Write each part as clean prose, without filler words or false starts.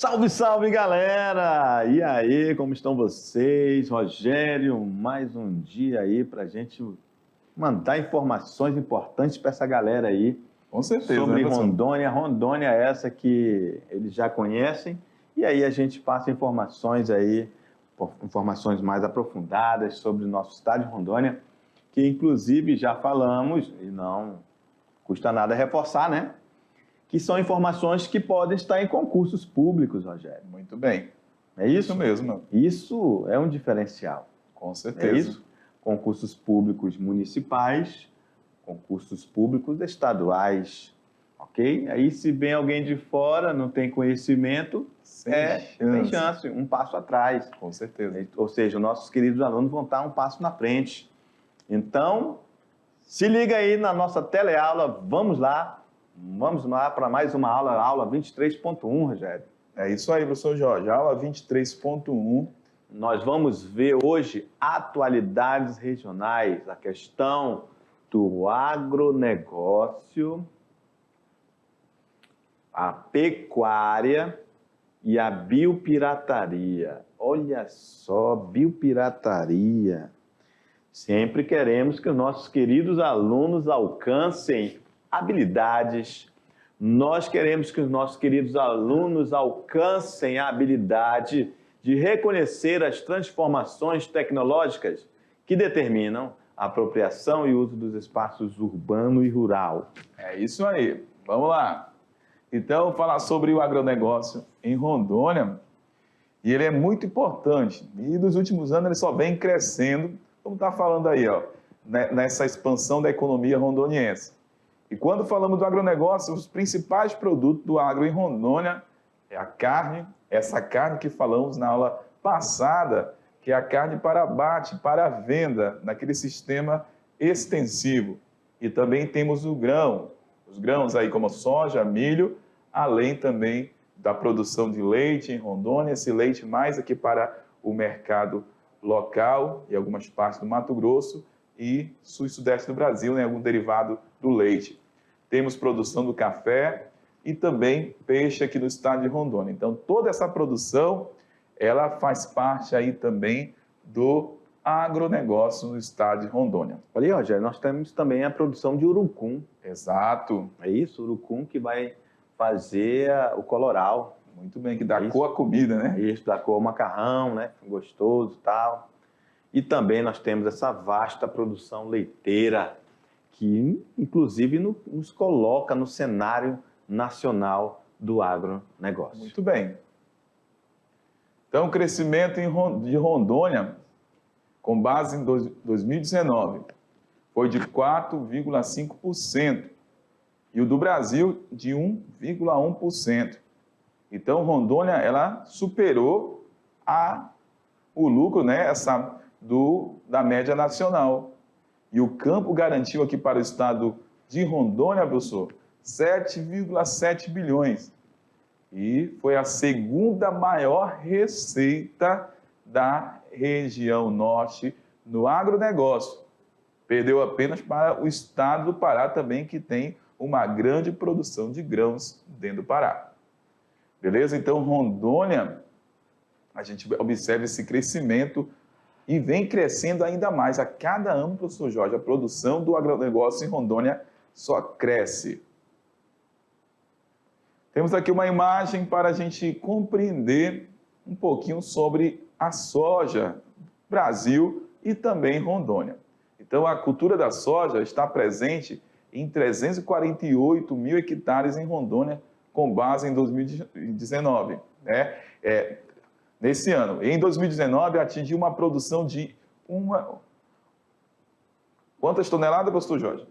Salve, salve, galera! E aí, como estão vocês? Rogério, mais um dia aí para a gente mandar informações importantes para essa galera aí. Com certeza, sobre né, professor? Rondônia. Rondônia é essa que eles já conhecem. E aí a gente passa informações aí, informações mais aprofundadas sobre o nosso estado de Rondônia, que inclusive já falamos, e não custa nada reforçar, né? Que são informações que podem estar em concursos públicos, Rogério. Muito bem. É isso? Isso mesmo. Isso é um diferencial. Com certeza. É isso? Concursos públicos municipais, concursos públicos estaduais, ok? Aí se vem alguém de fora, não tem conhecimento, tem chance, um passo atrás. Com certeza. Ou seja, nossos queridos alunos vão estar um passo na frente. Então, se liga aí na nossa teleaula, vamos lá para mais uma aula, aula 23.1, Rogério. É isso aí, professor Jorge, aula 23.1. Nós vamos ver hoje atualidades regionais, a questão do agronegócio, a pecuária e a biopirataria. Olha só, biopirataria. Sempre queremos que os nossos queridos alunos alcancem habilidades. Nós queremos que os nossos queridos alunos alcancem a habilidade de reconhecer as transformações tecnológicas que determinam a apropriação e uso dos espaços urbano e rural. É isso aí. Vamos lá. Então, falar sobre o agronegócio em Rondônia, e ele é muito importante. E nos últimos anos ele só vem crescendo, como está falando aí, ó, nessa expansão da economia rondoniense. E quando falamos do agronegócio, os principais produtos do agro em Rondônia é a carne, essa carne que falamos na aula passada, que é a carne para abate, para venda, naquele sistema extensivo. E também temos o grão, os grãos aí como soja, milho, além também da produção de leite em Rondônia, esse leite mais aqui para o mercado local e algumas partes do Mato Grosso e sul e sudeste do Brasil, né, algum derivado do leite. Temos produção do café e também peixe aqui no estado de Rondônia. Então, toda essa produção, ela faz parte aí também do agronegócio no estado de Rondônia. Olha aí, Rogério, nós temos também a produção de urucum. Exato. É isso, urucum que vai fazer o coloral. Muito bem, que dá cor à comida, né? Isso, dá cor ao macarrão, né? Gostoso e tal. E também nós temos essa vasta produção leiteira, que inclusive nos coloca no cenário nacional do agronegócio. Muito bem. Então, o crescimento de Rondônia, com base em 2019, foi de 4,5%. E o do Brasil, de 1,1%. Então, Rondônia, ela superou o lucro, né, da média nacional. E o campo garantiu aqui para o estado de Rondônia, professor, 7,7 bilhões. E foi a segunda maior receita da região norte no agronegócio. Perdeu apenas para o estado do Pará também, que tem uma grande produção de grãos dentro do Pará. Beleza? Então, Rondônia, a gente observa esse crescimento e vem crescendo ainda mais. A cada ano, professor Jorge, a produção do agronegócio em Rondônia só cresce. Temos aqui uma imagem para a gente compreender um pouquinho sobre a soja, Brasil e também Rondônia. Então, a cultura da soja está presente em 348 mil hectares em Rondônia, com base em 2019, né? Nesse ano. Em 2019, atingiu uma produção de quantas toneladas, pastor Jorge?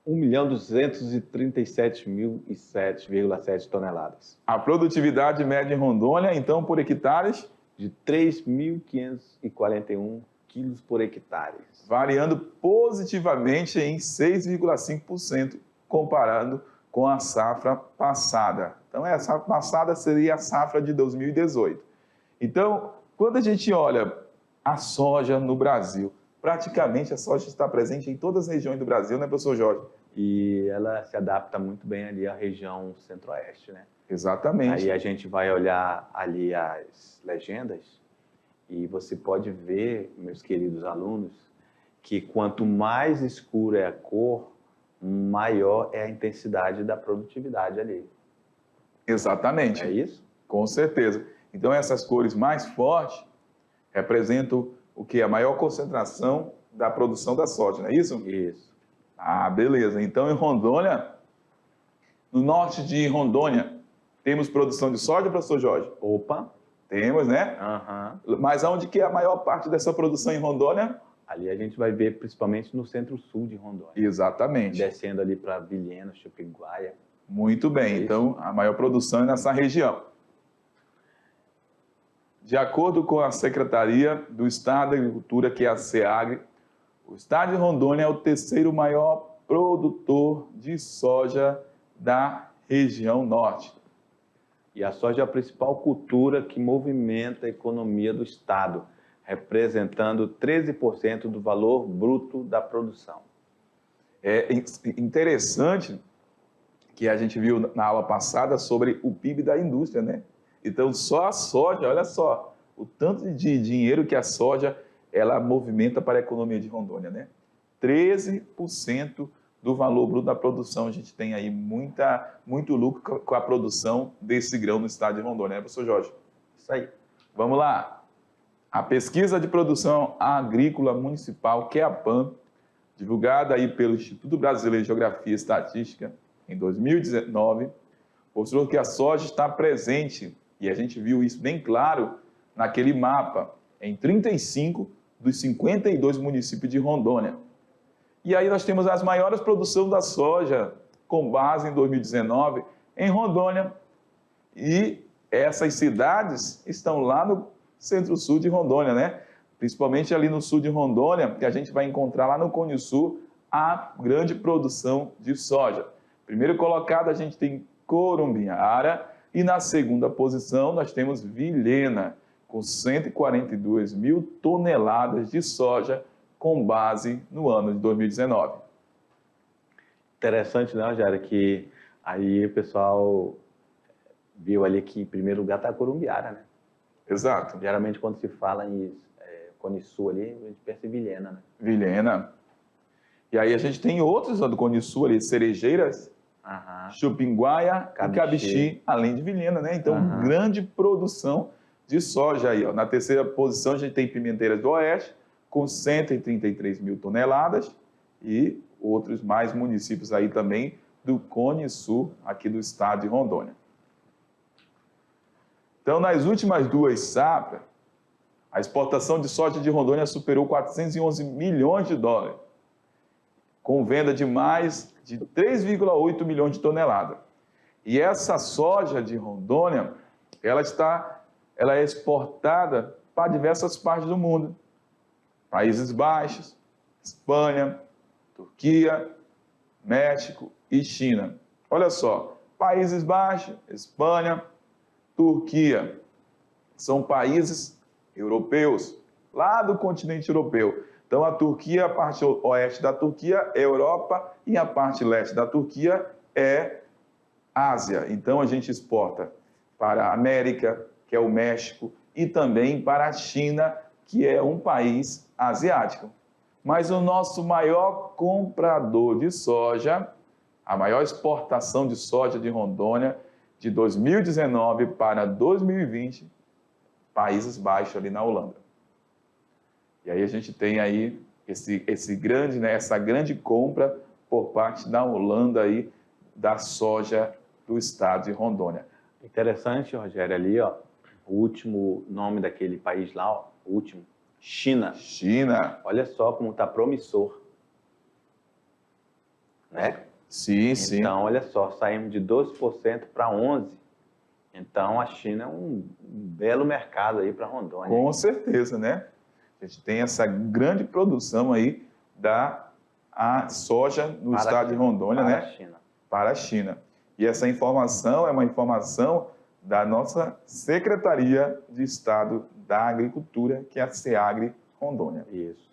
1.237.007,7 toneladas. A produtividade média em Rondônia, então, por hectares? De 3.541 quilos por hectare. Variando positivamente em 6,5%, comparando com a safra passada. Então, a safra passada seria a safra de 2018. Então, quando a gente olha a soja no Brasil, praticamente a soja está presente em todas as regiões do Brasil, né, professor Jorge? e ela se adapta muito bem ali à região centro-oeste, né? Exatamente. Aí a gente vai olhar ali as legendas e você pode ver, meus queridos alunos, que quanto mais escura é a cor, maior é a intensidade da produtividade ali. Exatamente. É isso? Com certeza. Então, essas cores mais fortes representam o que? A maior concentração da produção da soja, não é isso? Isso. Ah, beleza. Então, em Rondônia, no norte de Rondônia, temos produção de soja, professor Jorge? Opa! Temos, né? Aham. Mas aonde que é a maior parte dessa produção em Rondônia? Ali a gente vai ver principalmente no centro-sul de Rondônia. Exatamente. Descendo ali para Vilhena, Chupinguaia. Muito bem. Então, a maior produção é nessa região. De acordo com a Secretaria do Estado da Agricultura, que é a SEAGRE, o estado de Rondônia é o terceiro maior produtor de soja da região norte. E a soja é a principal cultura que movimenta a economia do estado, representando 13% do valor bruto da produção. É interessante que a gente viu na aula passada sobre o PIB da indústria, né? Então, só a soja, olha só, o tanto de dinheiro que a soja ela movimenta para a economia de Rondônia, né? 13% do valor bruto da produção. A gente tem aí muito lucro com a produção desse grão no estado de Rondônia, né, professor Jorge? Isso aí. Vamos lá. A pesquisa de produção agrícola municipal, QEAPAM, divulgada aí pelo Instituto Brasileiro de Geografia e Estatística em 2019, mostrou que a soja está presente, e a gente viu isso bem claro naquele mapa, em 35 dos 52 municípios de Rondônia. E aí nós temos as maiores produções da soja, com base em 2019, em Rondônia. E essas cidades estão lá no centro-sul de Rondônia, né? Principalmente ali no sul de Rondônia, que a gente vai encontrar lá no Cone Sul a grande produção de soja. Primeiro colocado a gente tem Corumbinhara e na segunda posição nós temos Vilhena, com 142 mil toneladas de soja com base no ano de 2019. Interessante, né, Rogério, que aí o pessoal viu ali que em primeiro lugar está a Corumbiara, né? Exato. Geralmente quando se fala em Cone Sul ali, a gente pensa em Vilhena, né? Vilhena. E aí a gente tem outros do Cone Sul ali, Cerejeiras, Chupinguaia e Cabixi, além de Vilhena, né? Então, grande produção de soja aí, ó. Na terceira posição a gente tem Pimenteiras do Oeste, com 133 mil toneladas e outros mais municípios aí também do Cone Sul, aqui do estado de Rondônia. Então, nas últimas duas safras, a exportação de soja de Rondônia superou 411 milhões de dólares, com venda de mais de 3,8 milhões de toneladas. E essa soja de Rondônia, ela é exportada para diversas partes do mundo. Países Baixos, Espanha, Turquia, México e China. Olha só, Países Baixos, Espanha, Turquia, são países europeus, lá do continente europeu. Então, a Turquia, a parte oeste da Turquia é Europa e a parte leste da Turquia é Ásia. Então, a gente exporta para a América, que é o México, e também para a China, que é um país asiático. Mas o nosso maior comprador de soja, a maior exportação de soja de Rondônia, de 2019 para 2020, Países Baixos, ali na Holanda. E aí a gente tem aí essa grande compra por parte da Holanda aí, da soja do estado de Rondônia. Interessante, Rogério, ali, ó, o último nome daquele país lá, ó, o último, China. China. Olha só como está promissor. Né? Sim, sim. Então, olha só, saímos de 12% para 11%. Então, a China é um belo mercado aí para Rondônia. Com certeza, né? A gente tem essa grande produção aí da soja no estado de Rondônia, né? Para a China. Para a China. E essa informação é uma informação da nossa Secretaria de Estado da Agricultura, que é a SEAGRE Rondônia. Isso.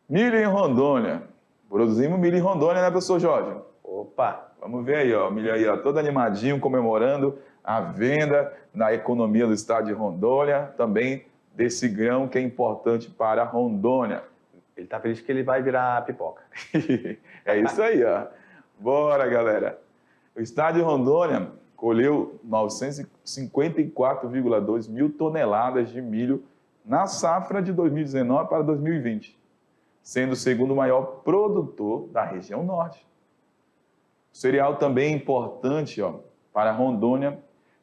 Milho em Rondônia. Produzimos milho em Rondônia, né, professor Jorge? Opa! Vamos ver aí, ó, o milho aí, ó, todo animadinho, comemorando a venda na economia do estado de Rondônia, também desse grão que é importante para Rondônia. Ele tá feliz que ele vai virar pipoca. É isso aí, ó. Bora, galera. O estado de Rondônia colheu 954,2 mil toneladas de milho na safra de 2019 para 2020, sendo o segundo maior produtor da região norte. O cereal também é importante, ó, para Rondônia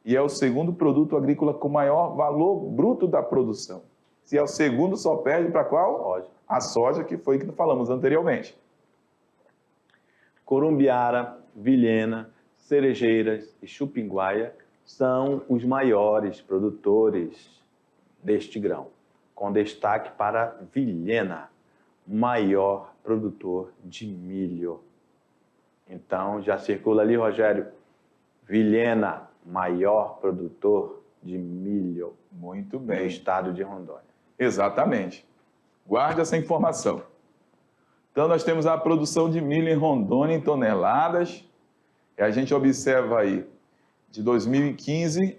e é o segundo produto agrícola com maior valor bruto da produção. Se é o segundo, só perde para qual? Soja. A soja, que foi o que falamos anteriormente. Corumbiara, Vilhena, Cerejeiras e Chupinguaia são os maiores produtores deste grão, com destaque para Vilhena, maior produtor de milho. Então, já circula ali, Rogério, Vilhena, maior produtor de milho. Muito No bem. estado de Rondônia. Exatamente. Guarde essa informação. Então, nós temos a produção de milho em Rondônia em toneladas. E a gente observa aí de 2015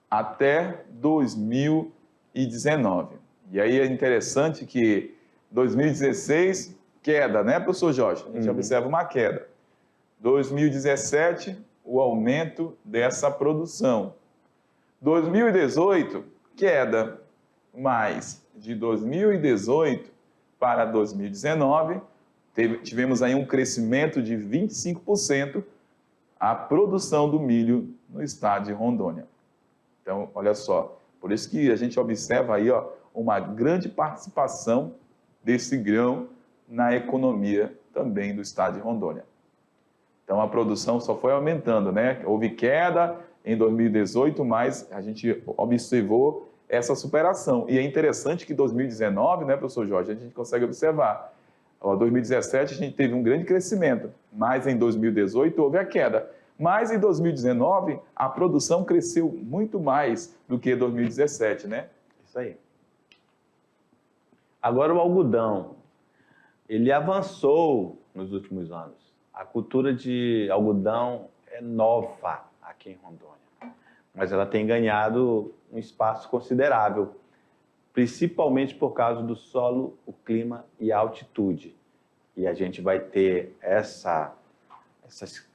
até 2019. E aí é interessante que 2016, queda, né, professor Jorge? A gente observa uma queda. 2017, o aumento dessa produção. 2018, queda. Mas de 2018 para 2019, tivemos aí um crescimento de 25% a produção do milho no estado de Rondônia. Então, olha só, por isso que a gente observa aí, ó, uma grande participação desse grão na economia também do estado de Rondônia. Então, a produção só foi aumentando, né? Houve queda em 2018, mas a gente observou essa superação. E é interessante que em 2019, né, professor Jorge, a gente consegue observar. Em 2017 a gente teve um grande crescimento, mas em 2018 houve a queda. Mas em 2019 a produção cresceu muito mais do que em 2017, né? Isso aí. Agora o algodão. Ele avançou nos últimos anos. A cultura de algodão é nova aqui em Rondônia, mas ela tem ganhado um espaço considerável, principalmente por causa do solo, o clima e a altitude. E a gente vai ter essas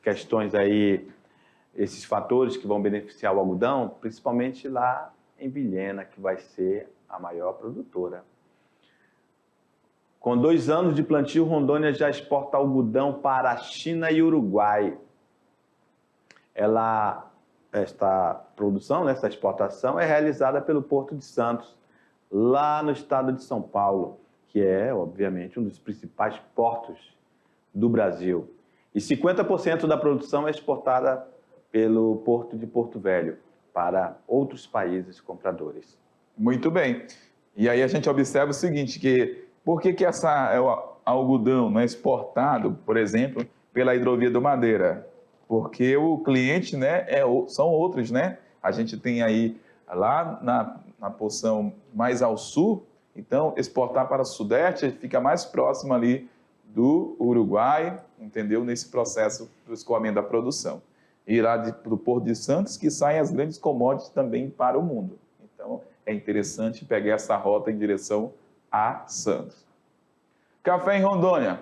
questões aí, esses fatores que vão beneficiar o algodão, principalmente lá em Vilhena, que vai ser a maior produtora. Com 2 anos de plantio, Rondônia já exporta algodão para a China e Uruguai. Esta produção, essa exportação, é realizada pelo Porto de Santos, lá no estado de São Paulo, que é, obviamente, um dos principais portos do Brasil. E 50% da produção é exportada pelo Porto de Porto Velho para outros países compradores. Muito bem. E aí a gente observa o seguinte, que por que o algodão não é exportado, por exemplo, pela hidrovia do Madeira? Porque o cliente, né, são outros, né? A gente tem aí lá na porção mais ao sul, então exportar para o sudeste fica mais próximo ali do Uruguai, entendeu? Nesse processo do escoamento da produção. E lá do Porto de Santos que saem as grandes commodities também para o mundo. Então é interessante pegar essa rota em direção a Santos. Café em Rondônia.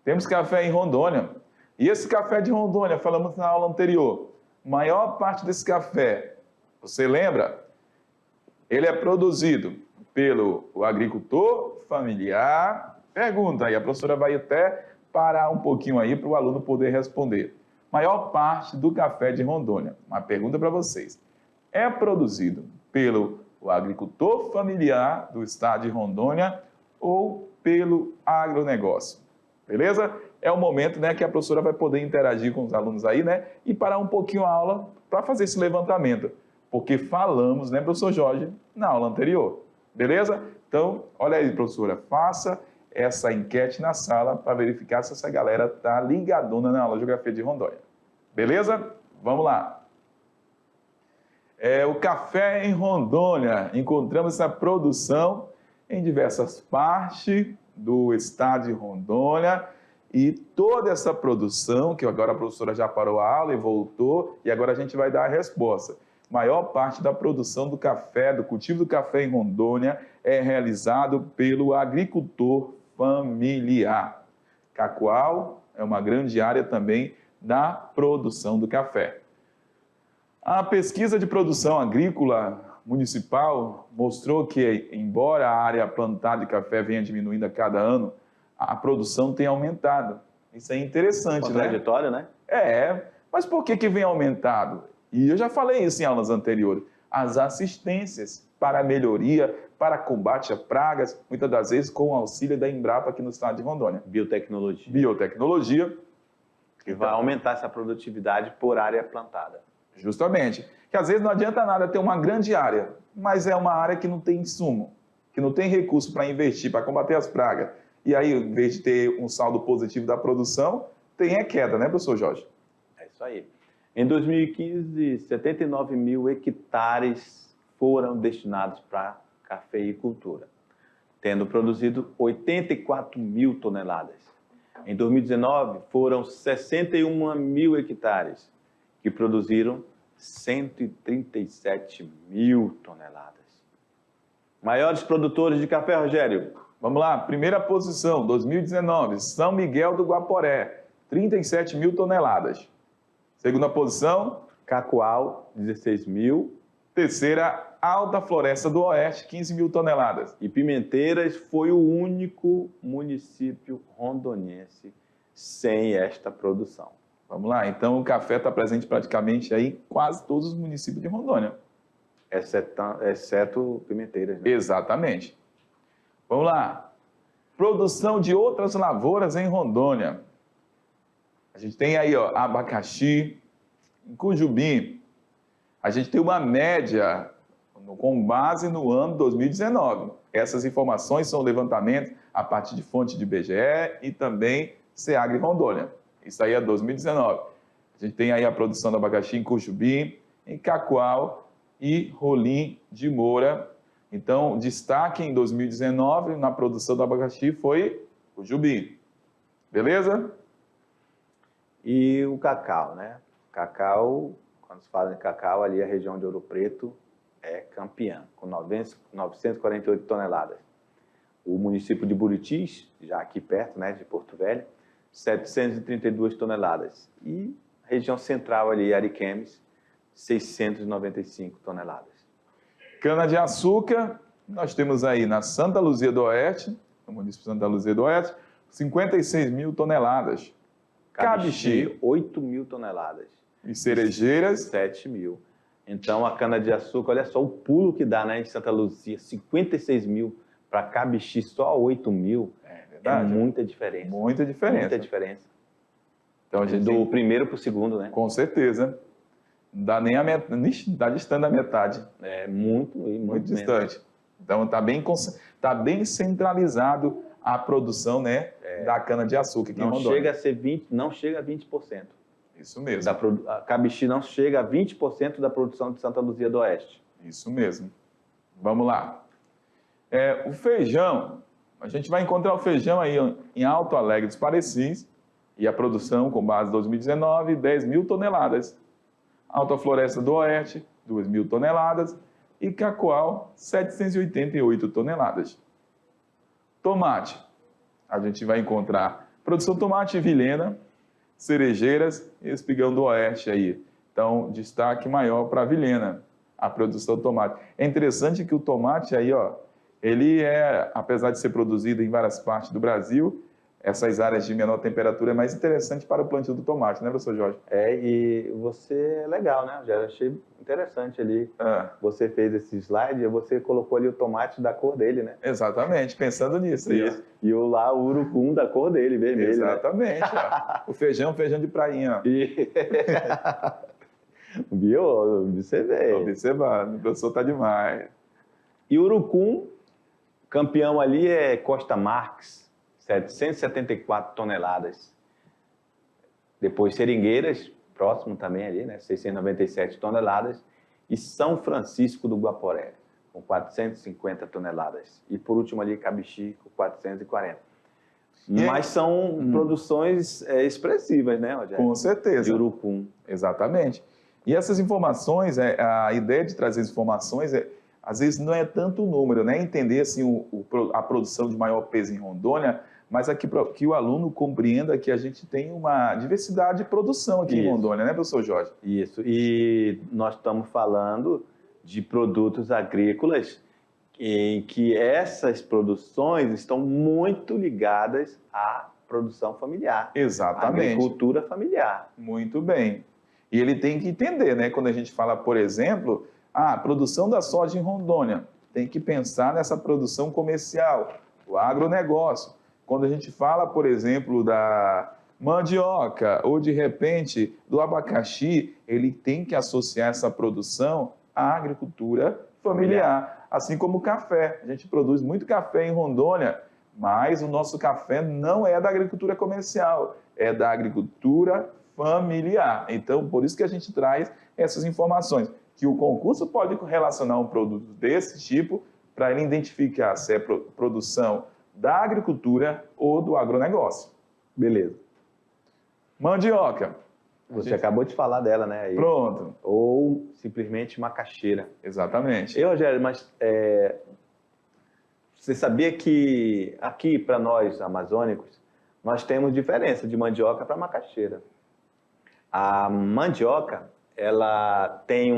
Temos café em Rondônia. E esse café de Rondônia, falamos na aula anterior, maior parte desse café, você lembra? Ele é produzido pelo agricultor familiar. Pergunta aí, a professora vai até parar um pouquinho aí para o aluno poder responder. Maior parte do café de Rondônia, uma pergunta para vocês, é produzido pelo agricultor familiar do estado de Rondônia ou pelo agronegócio? Beleza? É o momento, né, que a professora vai poder interagir com os alunos aí, né, e parar um pouquinho a aula para fazer esse levantamento, porque falamos, né, professor Jorge, na aula anterior. Beleza? Então, olha aí, professora, faça essa enquete na sala para verificar se essa galera está ligadona na aula de Geografia de Rondônia. Beleza? Vamos lá. O café em Rondônia. Encontramos essa produção em diversas partes do estado de Rondônia E toda essa produção, que agora a professora já parou a aula e voltou, e agora a gente vai dar a resposta. Maior parte da produção do café, do cultivo do café em Rondônia, é realizado pelo agricultor familiar. Cacoal é uma grande área também da produção do café. A pesquisa de produção agrícola municipal mostrou que, embora a área plantada de café venha diminuindo a cada ano, a produção tem aumentado. Isso é interessante, né? Contraditório, né? Mas por que vem aumentado? E eu já falei isso em aulas anteriores. As assistências para a melhoria, para combate a pragas, muitas das vezes com o auxílio da Embrapa aqui no estado de Rondônia. Biotecnologia. Biotecnologia. Que vai aumentar essa produtividade por área plantada. Justamente. Que às vezes não adianta nada ter uma grande área, mas é uma área que não tem insumo, que não tem recurso para investir, para combater as pragas. E aí, em vez de ter um saldo positivo da produção, tem a queda, né, professor Jorge? É isso aí. Em 2015, 79 mil hectares foram destinados para cafeicultura, tendo produzido 84 mil toneladas. Em 2019, foram 61 mil hectares, que produziram 137 mil toneladas. Maiores produtores de café, Rogério? Vamos lá, primeira posição, 2019, São Miguel do Guaporé, 37 mil toneladas. Segunda posição, Cacoal, 16 mil. Terceira, Alta Floresta do Oeste, 15 mil toneladas. E Pimenteiras foi o único município rondoniense sem esta produção. Vamos lá, então o café está presente praticamente aí em quase todos os municípios de Rondônia. Exceto Pimenteiras, né? Exatamente. Vamos lá. Produção de outras lavouras em Rondônia. A gente tem aí, ó, abacaxi, em Cujubim. A gente tem uma média com base no ano 2019. Essas informações são levantamento a partir de fonte de IBGE e também Seagri Rondônia. Isso aí é 2019. A gente tem aí a produção do abacaxi em Cujubim, em Cacoal e Rolim de Moura. Então, destaque em 2019 na produção do abacaxi foi Cujubim. Beleza? E o cacau, né? Cacau, quando se fala em cacau, ali a região de Ouro Preto é campeã, com 948 toneladas. O município de Buritis, já aqui perto, né, de Porto Velho, 732 toneladas. E a região central ali, Ariquemes, 695 toneladas. Cana-de-açúcar, nós temos aí na Santa Luzia do Oeste, no município de Santa Luzia do Oeste, 56 mil toneladas. Cabixi, 8 mil toneladas. E cerejeiras? 7 mil. Então, a cana-de-açúcar, olha só o pulo que dá, né, de Santa Luzia, 56 mil para Cabixi, só 8 mil. É verdade. É muita diferença. Muita diferença. Muita diferença. Então, a gente do primeiro para o segundo, né? Com certeza. Não dá nem a metade, está distante da metade. É muito distante. Então, está bem centralizado a produção, né, da cana-de-açúcar aqui em Rondônia. Não chega a 20%. Isso mesmo. A Cabixi não chega a 20% da produção de Santa Luzia do Oeste. Isso mesmo. Vamos lá. O feijão, a gente vai encontrar o feijão aí em Alto Alegre dos Parecis, e a produção com base em 2019, 10 mil toneladas. Alta Floresta do Oeste, 2 mil toneladas. E Cacoal, 788 toneladas. Tomate, a gente vai encontrar produção de tomate Vilhena, cerejeiras e espigão do Oeste aí. Então, destaque maior para a Vilhena, a produção de tomate. É interessante que o tomate aí, ó, ele apesar de ser produzido em várias partes do Brasil, essas áreas de menor temperatura é mais interessante para o plantio do tomate, né, professor Jorge? E você é legal, né? Já achei interessante ali. Você fez esse slide e você colocou ali o tomate da cor dele, né? Exatamente, pensando nisso. Isso. E o urucum da cor dele, vermelho. Exatamente. Né? O feijão de prainha. Viu? Observei. Observando, o professor tá demais. E o urucum, campeão ali é Costa Marques, 774 toneladas. Depois Seringueiras, próximo também ali, né? 697 toneladas. E São Francisco do Guaporé, com 450 toneladas. E por último ali Cabixi, com 440. Mas são produções expressivas, né, Rogério? Com certeza. De urucum. Exatamente. E essas informações, a ideia de trazer as informações, às vezes não é tanto o número, né? Entender assim, a produção de maior peso em Rondônia, mas aqui que o aluno compreenda que a gente tem uma diversidade de produção aqui em Rondônia, né, professor Jorge? Isso. E nós estamos falando de produtos agrícolas em que essas produções estão muito ligadas à produção familiar. Exatamente. À agricultura familiar. Muito bem. E ele tem que entender, né? Quando a gente fala, por exemplo, a produção da soja em Rondônia, tem que pensar nessa produção comercial, o agronegócio. Quando a gente fala, por exemplo, da mandioca ou, de repente, do abacaxi, ele tem que associar essa produção à agricultura familiar. Assim como o café. A gente produz muito café em Rondônia, mas o nosso café não é da agricultura comercial, é da agricultura familiar. Então, por isso que a gente traz essas informações, que o concurso pode relacionar um produto desse tipo para ele identificar se é produção da agricultura ou do agronegócio. Beleza. Mandioca. Você acabou de falar dela, né? Aí. Pronto. Ou simplesmente macaxeira. Exatamente. Rogério, mas você sabia que aqui, para nós amazônicos, nós temos diferença de mandioca para macaxeira. A mandioca, ela tem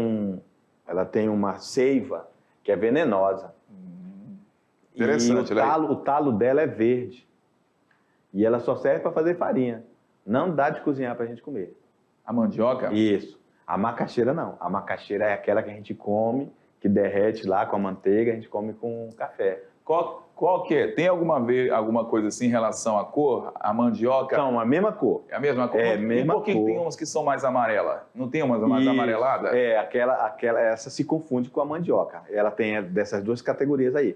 uma seiva que é venenosa. Interessante. E o talo dela é verde. E ela só serve para fazer farinha. Não dá de cozinhar para a gente comer. A mandioca? Isso. A macaxeira não. A macaxeira é aquela que a gente come, que derrete lá com a manteiga, a gente come com café. Qual que é? Tem alguma coisa assim em relação à cor? A mandioca? São a mesma cor. É a mesma cor? É a mesma cor. E por que tem umas que são mais amarelas? Não tem umas mais amareladas? Essa se confunde com a mandioca. Ela tem dessas duas categorias aí.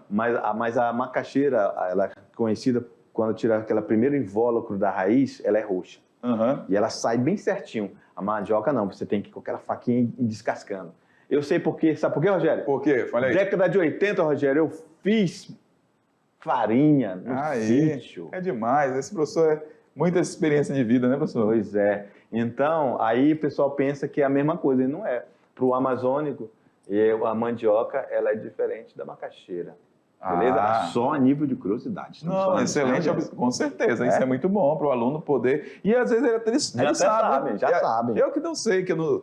Mas a macaxeira, ela é conhecida quando tira aquele primeiro invólucro da raiz, ela é roxa. E ela sai bem certinho. A mandioca não, você tem que ir com aquela faquinha e descascando. Eu sei por quê. Sabe por quê, Rogério? Por quê? Falei aí. Década de 80, Rogério, eu fiz farinha no sítio. É demais. Esse professor é muita experiência de vida, né, professor? Pois é. Então, aí o pessoal pensa que é a mesma coisa, e não é. Para o amazônico, a mandioca ela é diferente da macaxeira. Beleza? Só a nível de curiosidade. Não, excelente, com certeza. Isso é muito bom para o aluno poder. E às vezes ele sabe. Já sabem. Eu que não sei, que eu não.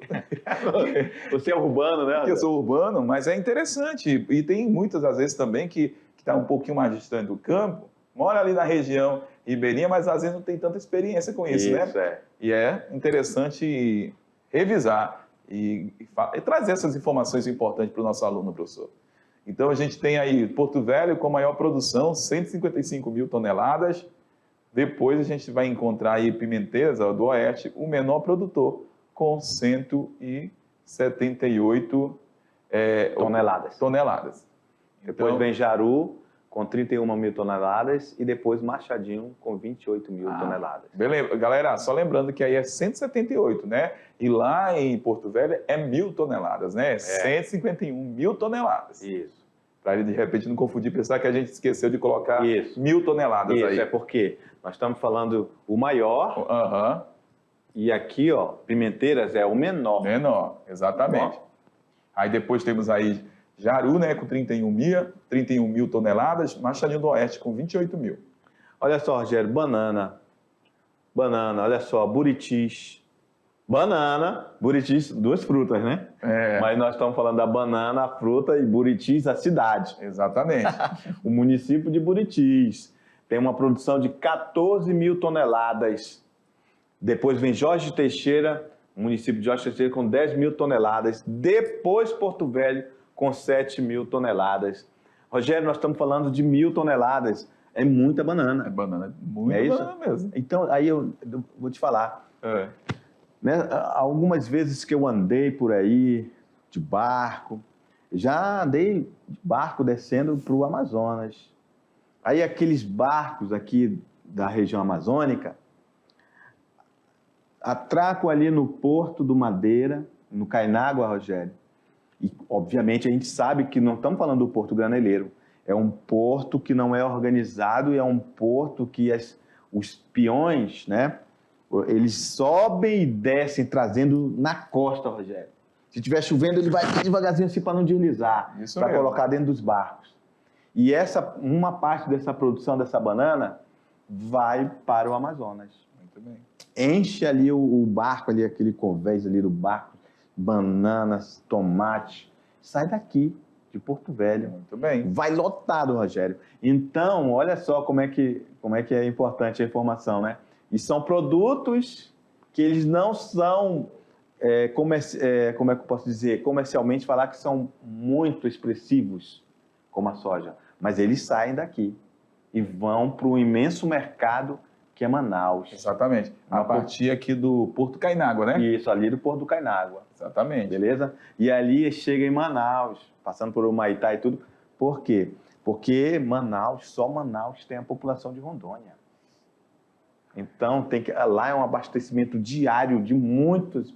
Você é urbano, né? Eu sou urbano, mas é interessante. E tem muitas, às vezes, também que está um pouquinho mais distante do campo, mora ali na região ribeirinha, mas às vezes não tem tanta experiência com isso, né? E é interessante revisar e trazer essas informações importantes para o nosso aluno, professor. Então, a gente tem aí Porto Velho com maior produção, 155 mil toneladas. Depois, a gente vai encontrar aí Pimenteiras, do Oeste, o menor produtor, com 178 toneladas. Depois vem Jaru, com 31 mil toneladas, e depois Machadinho, com 28 mil toneladas. Beleza. Galera, só lembrando que aí é 178, né? E lá em Porto Velho é 1.000 toneladas, né? 151 mil toneladas. Isso. Para ele, de repente, não confundir, pensar que a gente esqueceu de colocar 1.000 toneladas aí. Isso, é porque nós estamos falando o maior, e aqui, ó, Pimenteiras é o menor. Menor, exatamente. Aí depois temos aí Jaru, né, com 31 mil toneladas, Machadinho do Oeste com 28 mil. Olha só, Rogério, banana, olha só, Buritis. Buritis, duas frutas, né? Mas nós estamos falando da banana, a fruta, e Buritis, a cidade. Exatamente. O município de Buritis tem uma produção de 14 mil toneladas. Depois vem Jorge Teixeira, o município de Jorge Teixeira com 10 mil toneladas. Depois Porto Velho com 7 mil toneladas. Rogério, nós estamos falando de 1.000 toneladas. É muita banana. É banana, muita banana mesmo. Então, aí eu vou te falar. Né? Algumas vezes que eu andei por aí de barco, já andei de barco descendo para o Amazonas. Aí aqueles barcos aqui da região amazônica atracam ali no Porto do Madeira, no Cainágua, Rogério. E, obviamente, a gente sabe que não estamos falando do Porto Graneleiro, É um porto que não é organizado e é um porto que os peões, né? Eles sobem e descem, trazendo na costa, Rogério. Se estiver chovendo, ele vai devagarzinho assim para não deslizar, para colocar dentro dos barcos. E uma parte dessa produção dessa banana vai para o Amazonas. Muito bem. Enche ali o barco, ali, aquele convés ali do barco, bananas, tomates, sai daqui, de Porto Velho. Muito bem. Vai lotado, Rogério. Então, olha só como é que é importante a informação, né? E são produtos que eles não são, como é que eu posso dizer, comercialmente falar que são muito expressivos, como a soja. Mas eles saem daqui e vão para o imenso mercado que é Manaus. Exatamente. A partir aqui do Porto Cainágua, né? Isso, ali do Porto do Cainágua. Exatamente. Beleza? E ali chega em Manaus, passando por Humaitá e tudo. Por quê? Porque só Manaus tem a população de Rondônia. Então, lá é um abastecimento diário de muitos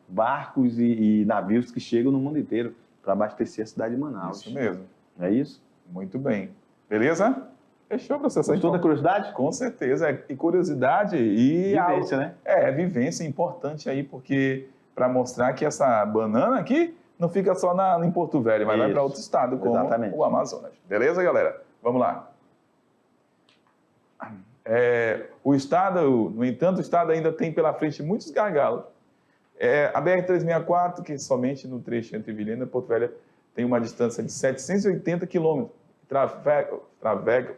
barcos e navios que chegam no mundo inteiro para abastecer a cidade de Manaus. Isso mesmo. É isso? Muito bem. Beleza? Fechou, professor. Gostou da curiosidade? Com certeza. E curiosidade e... Vivência, né? Vivência importante aí, porque para mostrar que essa banana aqui não fica só em Porto Velho, mas vai para outro estado, como o Amazonas. Beleza, galera? Vamos lá. O estado, no entanto, o estado ainda tem pela frente muitos gargalos. A BR-364, que somente no trecho entre Vilhena e Porto Velho tem uma distância de 780 quilômetros.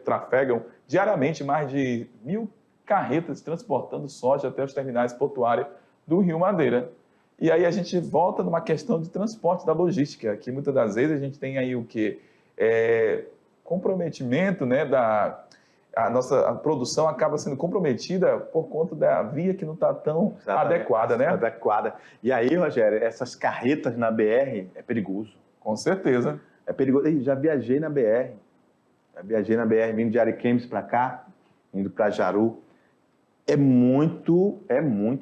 Trafegam diariamente mais de 1.000 carretas transportando soja até os terminais portuários do Rio Madeira. E aí a gente volta numa questão de transporte da logística, que muitas das vezes a gente tem aí o quê? Comprometimento, né, a nossa produção acaba sendo comprometida por conta da via que não está tão adequada, né? Adequada. E aí, Rogério, essas carretas na BR é perigoso. Com certeza. É perigoso. Já viajei na BR. Vindo de Ariquemes para cá, indo para Jaru. É muito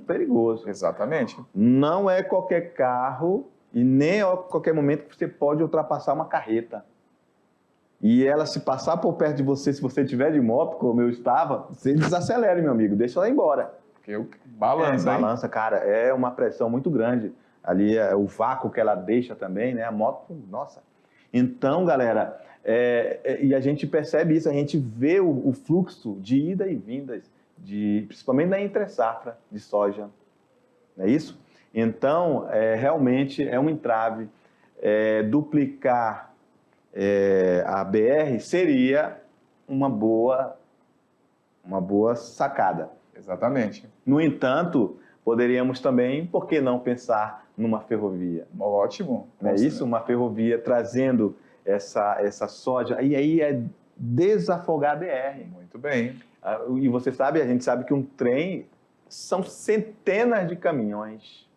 perigoso. Exatamente. Não é qualquer carro e nem a qualquer momento que você pode ultrapassar uma carreta. E ela, se passar por perto de você, se você estiver de moto, como eu estava, você desacelere, meu amigo, deixa ela ir embora. Porque balança, balança, cara, é uma pressão muito grande. Ali é o vácuo que ela deixa também, né? A moto, nossa. Então, galera, e a gente percebe isso, a gente vê o fluxo de ida e vindas, principalmente na entre-safra de soja, não é isso? Então, realmente é um entrave. Duplicar a BR seria uma boa sacada. Exatamente. No entanto, poderíamos também, por que não pensar numa ferrovia? Ótimo. Não é isso? Uma ferrovia trazendo essa soja, e aí é desafogar a BR. Muito bem. E você sabe, a gente sabe que um trem são centenas de caminhões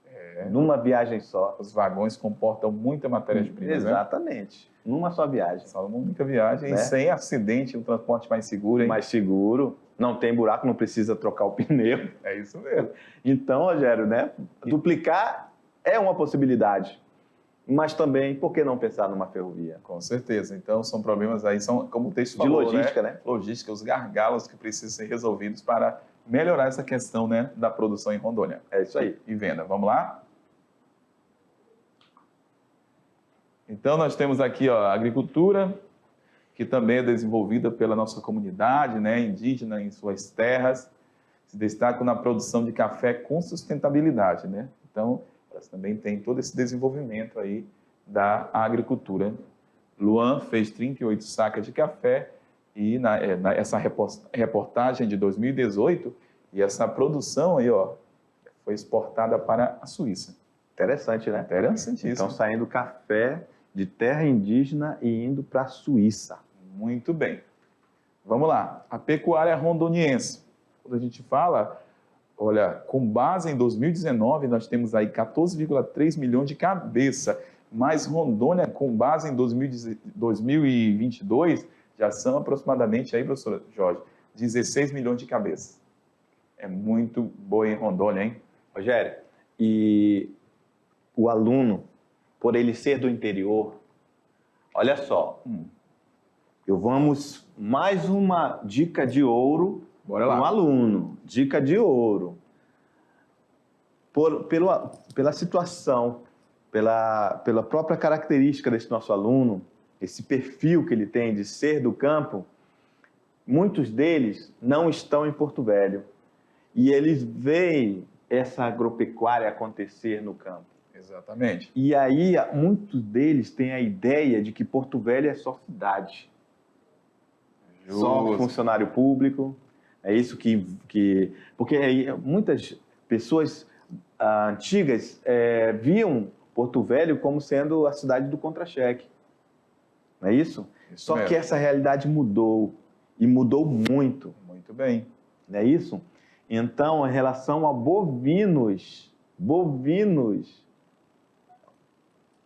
numa viagem só. Os vagões comportam muita matéria-prima. Exatamente. Né? Numa só viagem. Só uma única viagem, né? Sem acidente, um transporte mais seguro. Hein? Mais seguro, não tem buraco, não precisa trocar o pneu. É isso mesmo. Então, Rogério, né? Duplicar é uma possibilidade. Mas também, por que não pensar numa ferrovia? Com certeza. Então, são problemas aí, são, como o texto falou, de logística, né? Logística, os gargalos que precisam ser resolvidos para melhorar essa questão, né, da produção em Rondônia. É isso aí. E venda. Vamos lá? Então, nós temos aqui a agricultura, que também é desenvolvida pela nossa comunidade, né, indígena em suas terras, se destacam na produção de café com sustentabilidade, né? Então, elas também têm todo esse desenvolvimento aí da agricultura. Luan fez 38 sacas de café e essa reportagem de 2018, e essa produção aí, foi exportada para a Suíça. Interessante, né? Interessantíssimo. Então, saindo café de terra indígena e indo para a Suíça. Muito bem. Vamos lá. A pecuária rondoniense. Quando a gente fala, olha, com base em 2019, nós temos aí 14,3 milhões de cabeça, mas Rondônia, com base em 2022, já são aproximadamente, aí, professor Jorge, 16 milhões de cabeças. É muito boa em Rondônia, hein? Rogério, e o aluno, por ele ser do interior, olha só, Vamos mais uma dica de ouro Bora lá. para o aluno. Dica de ouro. Pela situação, pela própria característica desse nosso aluno, esse perfil que ele tem de ser do campo, muitos deles não estão em Porto Velho. E eles veem essa agropecuária acontecer no campo. Exatamente. E aí, muitos deles têm a ideia de que Porto Velho é só cidade. Só funcionário público. É isso que... Porque aí, muitas pessoas antigas viam Porto Velho como sendo a cidade do contra-cheque. Não é isso? Só mesmo. que essa realidade mudou. E mudou muito. Muito bem. Não é isso? Então, em relação a bovinos,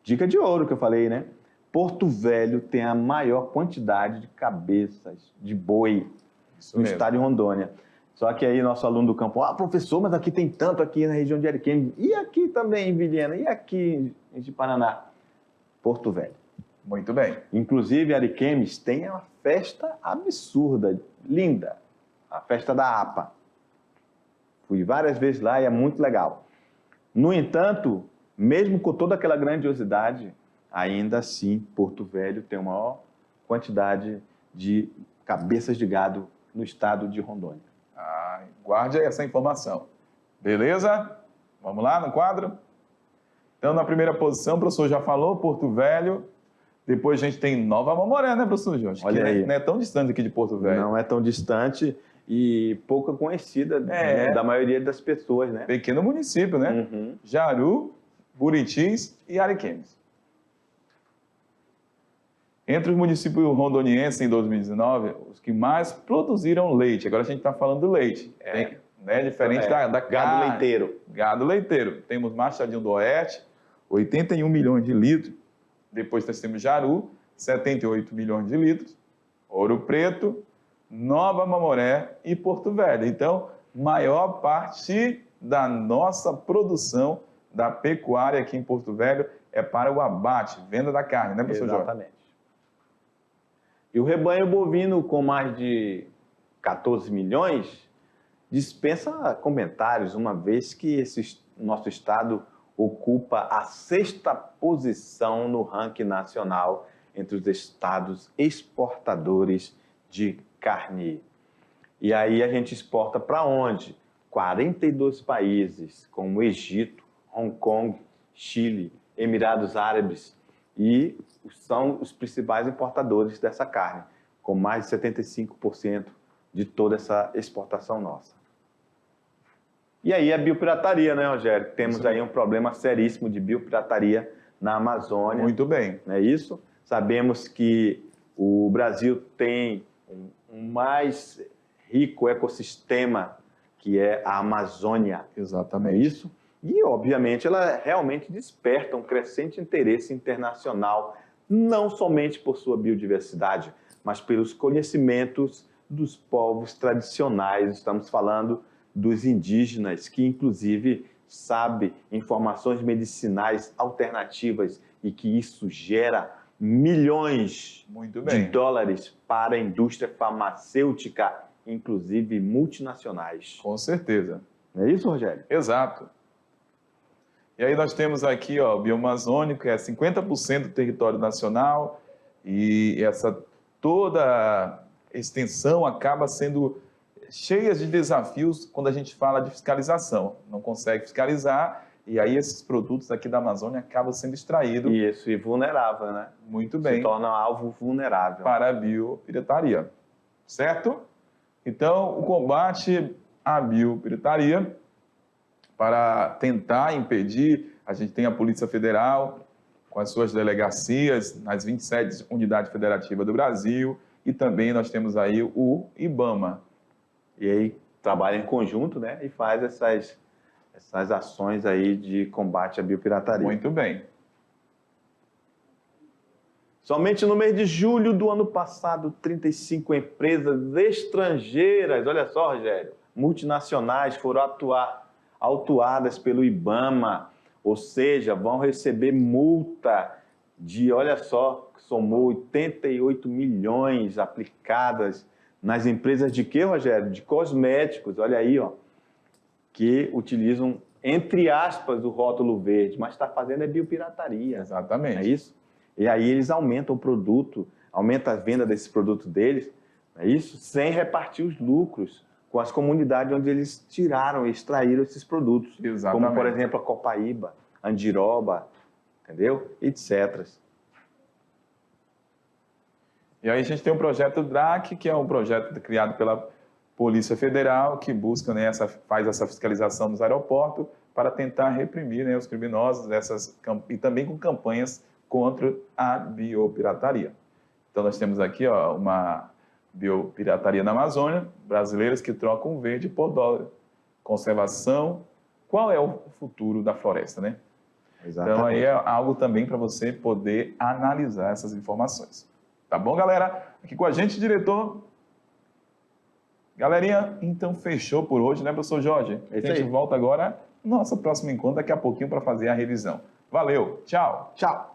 dica de ouro que eu falei, né? Porto Velho tem a maior quantidade de cabeças de boi no estado de Rondônia. Só que aí nosso aluno do campo, professor, mas aqui tem tanto aqui na região de Ariquemes, e aqui também em Vilhena, e aqui em Paraná. Porto Velho. Muito bem. Inclusive, Ariquemes tem uma festa absurda, linda, a festa da APA. Fui várias vezes lá e é muito legal. No entanto, mesmo com toda aquela grandiosidade, ainda assim, Porto Velho tem a maior quantidade de cabeças de gado no estado de Rondônia. Guarde aí essa informação. Beleza? Vamos lá no quadro? Então, na primeira posição, o professor já falou, Porto Velho. Depois a gente tem Nova Mamoré, né, professor Jorge? Olha aí. Não é tão distante aqui de Porto Velho. Não é tão distante e pouco conhecida da maioria das pessoas, né? Pequeno município, né? Uhum. Jaru, Buritis e Ariquemes. Entre os municípios rondonienses em 2019, os que mais produziram leite, agora a gente está falando do leite, né? Diferente da gado leiteiro. Gado leiteiro. Temos Machadinho do Oeste, 81 milhões de litros. Depois nós temos Jaru, 78 milhões de litros. Ouro Preto, Nova Mamoré e Porto Velho. Então, maior parte da nossa produção da pecuária aqui em Porto Velho é para o abate, venda da carne, né, professor Jorge? Exatamente. E o rebanho bovino com mais de 14 milhões dispensa comentários, uma vez que nosso estado ocupa a 6ª posição no ranking nacional entre os estados exportadores de carne. E aí a gente exporta para onde? 42 países, como Egito, Hong Kong, Chile, Emirados Árabes, e são os principais importadores dessa carne, com mais de 75% de toda essa exportação nossa. E aí a biopirataria, né, Rogério? Temos aí um problema seríssimo de biopirataria na Amazônia. Muito bem. Não é isso? Sabemos que o Brasil tem um mais rico ecossistema, que é a Amazônia. Exatamente. Não é isso? E, obviamente, ela realmente desperta um crescente interesse internacional, não somente por sua biodiversidade, mas pelos conhecimentos dos povos tradicionais. Estamos falando dos indígenas, que, inclusive, sabem informações medicinais alternativas e que isso gera milhões de dólares para a indústria farmacêutica, inclusive multinacionais. Com certeza. Não é isso, Rogério? Exato. E aí nós temos aqui, ó, o bioamazônico, que é 50% do território nacional, e essa toda extensão acaba sendo cheia de desafios quando a gente fala de fiscalização. Não consegue fiscalizar, e aí esses produtos aqui da Amazônia acabam sendo extraídos. Isso, e vulnerável, né? Muito bem. Se torna alvo vulnerável. Para a biopirataria, certo? Então, o combate à biopirataria, para tentar impedir, a gente tem a Polícia Federal, com as suas delegacias nas 27 unidades federativas do Brasil, e também nós temos aí o IBAMA. E aí trabalha em conjunto, né? E faz essas ações aí de combate à biopirataria. Muito bem. Somente no mês de julho do ano passado, 35 empresas estrangeiras, olha só, Rogério, multinacionais foram autuadas pelo IBAMA, ou seja, vão receber multa de, olha só, somou 88 milhões aplicadas nas empresas de quê, Rogério? De cosméticos, olha aí, ó, que utilizam, entre aspas, o rótulo verde, mas está fazendo biopirataria. Exatamente. É isso? E aí eles aumentam o produto, aumentam a venda desse produto deles, é isso? Sem repartir os lucros com as comunidades onde eles tiraram, extraíram esses produtos. Exatamente. Como, por exemplo, a copaíba, andiroba, entendeu? Etc. E aí a gente tem o projeto DRAC, que é um projeto criado pela Polícia Federal, que busca, né, faz essa fiscalização nos aeroportos para tentar reprimir, né, os criminosos e também com campanhas contra a biopirataria. Então nós temos aqui, ó, uma biopirataria na Amazônia, brasileiros que trocam verde por dólar. Conservação, qual é o futuro da floresta, né? Exatamente. Então aí é algo também para você poder analisar essas informações. Tá bom, galera? Aqui com a gente, diretor. Galerinha, então fechou por hoje, né, professor Jorge? A gente volta agora no nosso próximo encontro daqui a pouquinho para fazer a revisão. Valeu, tchau! Tchau!